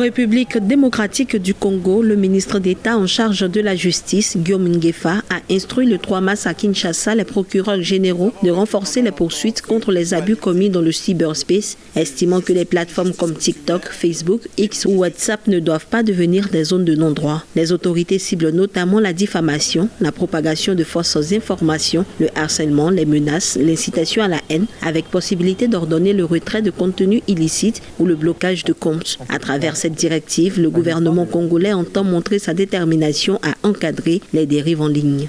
République démocratique du Congo, le ministre d'État en charge de la justice, Guillaume Ngefa, a instruit le 3 mars à Kinshasa les procureurs généraux de renforcer les poursuites contre les abus commis dans le cyberspace, estimant que les plateformes comme TikTok, Facebook, X ou WhatsApp ne doivent pas devenir des zones de non-droit. Les autorités ciblent notamment la diffamation, la propagation de fausses informations, le harcèlement, les menaces, l'incitation à la haine, avec possibilité d'ordonner le retrait de contenus illicites ou le blocage de comptes. À travers cette directive, le gouvernement congolais entend montrer sa détermination à encadrer les dérives en ligne.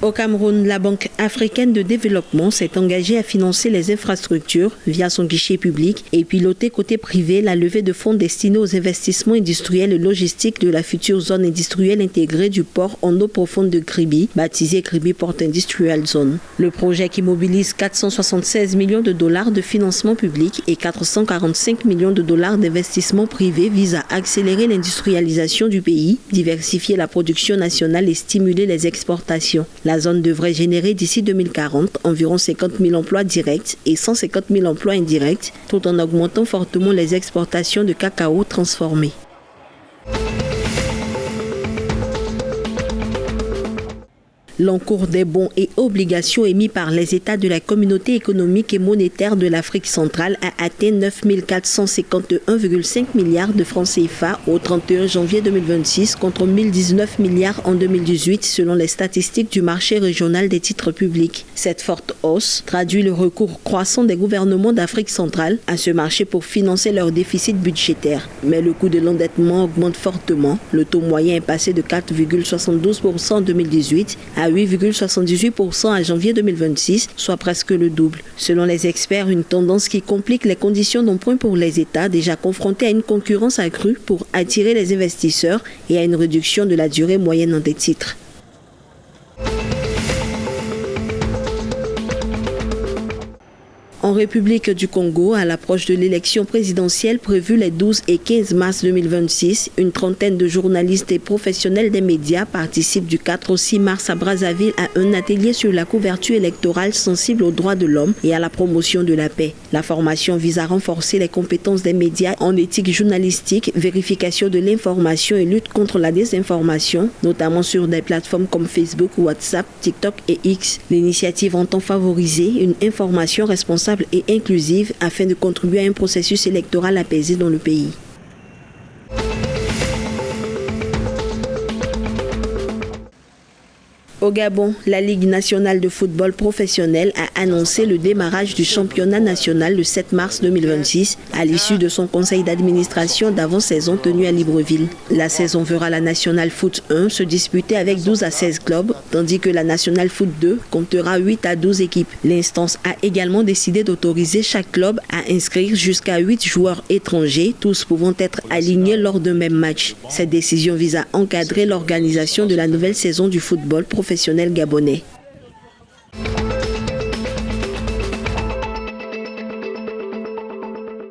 Au Cameroun, la Banque africaine de développement s'est engagée à financer les infrastructures via son guichet public et piloter côté privé la levée de fonds destinés aux investissements industriels et logistiques de la future zone industrielle intégrée du port en eau profonde de Kribi, baptisé Kribi Port Industrial Zone. Le projet qui mobilise 476 millions de dollars de financement public et 445 millions de dollars d'investissement privé vise à accélérer l'industrialisation du pays, diversifier la production nationale et stimuler les exportations. La zone devrait générer d'ici 2040 environ 50 000 emplois directs et 150 000 emplois indirects, tout en augmentant fortement les exportations de cacao transformé. L'encours des bons et obligations émis par les États de la Communauté économique et monétaire de l'Afrique centrale a atteint 9 451,5 milliards de francs CFA au 31 janvier 2026 contre 1 019 milliards en 2018 selon les statistiques du marché régional des titres publics. Cette forte hausse traduit le recours croissant des gouvernements d'Afrique centrale à ce marché pour financer leur déficit budgétaire. Mais le coût de l'endettement augmente fortement. Le taux moyen est passé de 4,72% en 2018 à 8,78% à janvier 2026, soit presque le double. Selon les experts, une tendance qui complique les conditions d'emprunt pour les États déjà confrontés à une concurrence accrue pour attirer les investisseurs et à une réduction de la durée moyenne des titres. En République du Congo, à l'approche de l'élection présidentielle prévue les 12 et 15 mars 2026, une trentaine de journalistes et professionnels des médias participent du 4 au 6 mars à Brazzaville à un atelier sur la couverture électorale sensible aux droits de l'homme et à la promotion de la paix. La formation vise à renforcer les compétences des médias en éthique journalistique, vérification de l'information et lutte contre la désinformation, notamment sur des plateformes comme Facebook, WhatsApp, TikTok et X. L'initiative entend favoriser une information responsable et inclusive afin de contribuer à un processus électoral apaisé dans le pays. Au Gabon, la Ligue nationale de football professionnel a annoncé le démarrage du championnat national le 7 mars 2026 à l'issue de son conseil d'administration d'avant-saison tenu à Libreville. La saison verra la National Foot 1 se disputer avec 12 à 16 clubs, tandis que la National Foot 2 comptera 8 à 12 équipes. L'instance a également décidé d'autoriser chaque club à inscrire jusqu'à 8 joueurs étrangers, tous pouvant être alignés lors d'un même match. Cette décision vise à encadrer l'organisation de la nouvelle saison du football professionnel gabonais.